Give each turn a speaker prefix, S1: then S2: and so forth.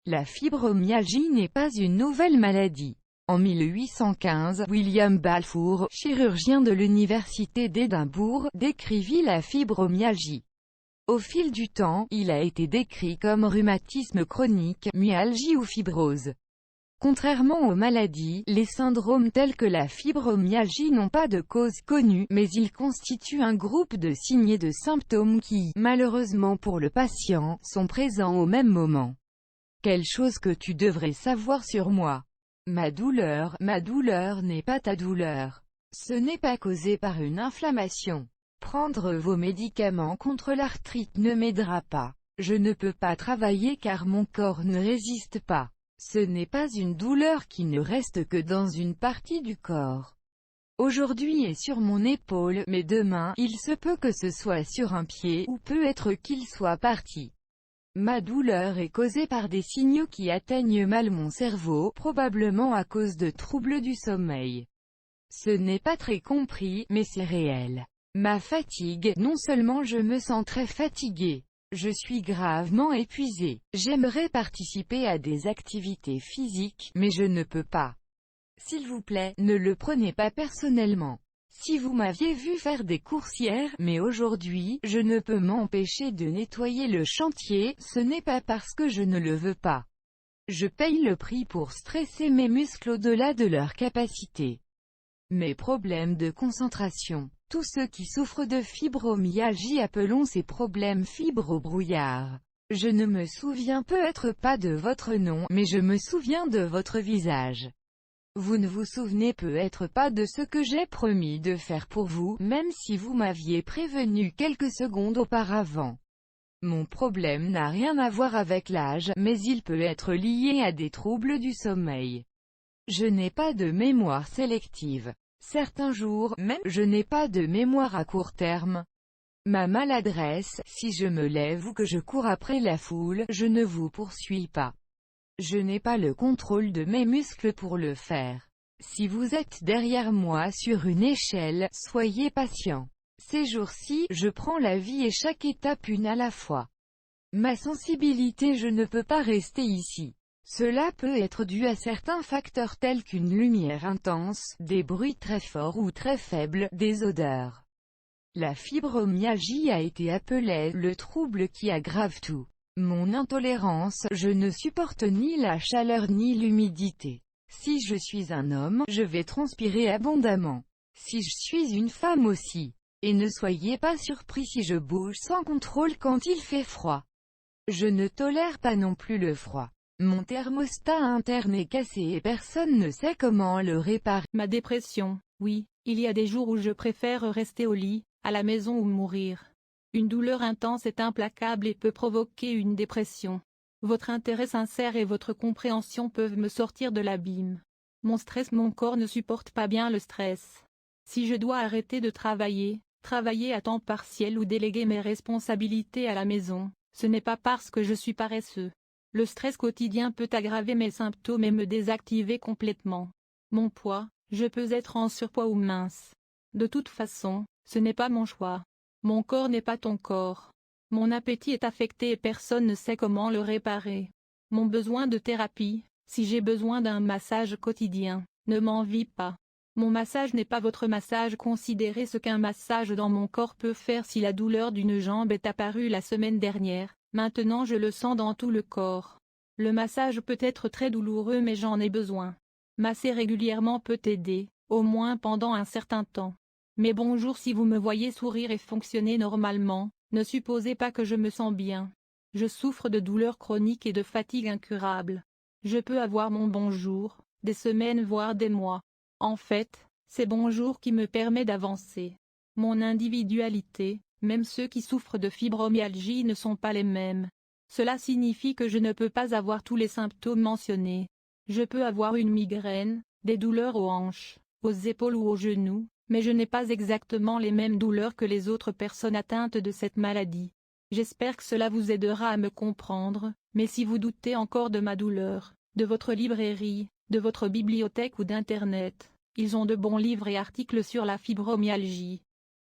S1: La fibromyalgie n'est pas une nouvelle maladie. En 1815, William Balfour, chirurgien de l'université d'Édimbourg, décrivit la fibromyalgie. Au fil du temps, il a été décrit comme rhumatisme chronique, myalgie ou fibrose. Contrairement aux maladies, les syndromes tels que la fibromyalgie n'ont pas de cause connue, mais ils constituent un groupe de signes et de symptômes qui, malheureusement pour le patient, sont présents au même moment. Quelque chose que tu devrais savoir sur moi. Ma douleur n'est pas ta douleur. Ce n'est pas causé par une inflammation. Prendre vos médicaments contre l'arthrite ne m'aidera pas. Je ne peux pas travailler car mon corps ne résiste pas. Ce n'est pas une douleur qui ne reste que dans une partie du corps. Aujourd'hui est sur mon épaule, mais demain, il se peut que ce soit sur un pied, ou peut être qu'il soit parti. Ma douleur est causée par des signaux qui atteignent mal mon cerveau, probablement à cause de troubles du sommeil. Ce n'est pas très compris, mais c'est réel. Ma fatigue, non seulement je me sens très fatigué, je suis gravement épuisé. J'aimerais participer à des activités physiques, mais je ne peux pas. S'il vous plaît, ne le prenez pas personnellement. Si vous m'aviez vu faire des courses hier, mais aujourd'hui, je ne peux m'empêcher de nettoyer le chantier, ce n'est pas parce que je ne le veux pas. Je paye le prix pour stresser mes muscles au-delà de leur capacité. Mes problèmes de concentration. Tous ceux qui souffrent de fibromyalgie appelons ces problèmes fibrobrouillard. Je ne me souviens peut-être pas de votre nom, mais je me souviens de votre visage. Vous ne vous souvenez peut-être pas de ce que j'ai promis de faire pour vous, même si vous m'aviez prévenu quelques secondes auparavant. Mon problème n'a rien à voir avec l'âge, mais il peut être lié à des troubles du sommeil. Je n'ai pas de mémoire sélective. Certains jours, même, je n'ai pas de mémoire à court terme. Ma maladresse, si je me lève ou que je cours après la foule, je ne vous poursuis pas. Je n'ai pas le contrôle de mes muscles pour le faire. Si vous êtes derrière moi sur une échelle, soyez patient. Ces jours-ci, je prends la vie et chaque étape une à la fois. Ma sensibilité je ne peux pas rester ici. Cela peut être dû à certains facteurs tels qu'une lumière intense, des bruits très forts ou très faibles, des odeurs. La fibromyalgie a été appelée le trouble qui aggrave tout. Mon intolérance, je ne supporte ni la chaleur ni l'humidité. Si je suis un homme, je vais transpirer abondamment. Si je suis une femme aussi. Et ne soyez pas surpris si je bouge sans contrôle quand il fait froid. Je ne tolère pas non plus le froid. Mon thermostat interne est cassé et personne ne sait comment le réparer.
S2: Ma dépression, oui, il y a des jours où je préfère rester au lit, à la maison ou mourir. Une douleur intense est implacable et peut provoquer une dépression. Votre intérêt sincère et votre compréhension peuvent me sortir de l'abîme. Mon corps ne supporte pas bien le stress. Si je dois arrêter de travailler à temps partiel ou déléguer mes responsabilités à la maison, ce n'est pas parce que je suis paresseux. Le stress quotidien peut aggraver mes symptômes et me désactiver complètement. Mon poids, je peux être en surpoids ou mince. De toute façon, ce n'est pas mon choix. Mon corps n'est pas ton corps. Mon appétit est affecté et personne ne sait comment le réparer. Mon besoin de thérapie, si j'ai besoin d'un massage quotidien, ne m'envie pas. Mon massage n'est pas votre massage. Considérez ce qu'un massage dans mon corps peut faire. Si la douleur d'une jambe est apparue la semaine dernière, maintenant je le sens dans tout le corps. Le massage peut être très douloureux mais j'en ai besoin. Masser régulièrement peut aider, au moins pendant un certain temps. Mais bonjour, si vous me voyez sourire et fonctionner normalement, ne supposez pas que je me sens bien. Je souffre de douleurs chroniques et de fatigue incurable. Je peux avoir mon bonjour, des semaines voire des mois. En fait, c'est bonjour qui me permet d'avancer. Mon individualité, même ceux qui souffrent de fibromyalgie ne sont pas les mêmes. Cela signifie que je ne peux pas avoir tous les symptômes mentionnés. Je peux avoir une migraine, des douleurs aux hanches, aux épaules ou aux genoux, mais je n'ai pas exactement les mêmes douleurs que les autres personnes atteintes de cette maladie. J'espère que cela vous aidera à me comprendre, mais si vous doutez encore de ma douleur, de votre librairie, de votre bibliothèque ou d'Internet, ils ont de bons livres et articles sur la fibromyalgie.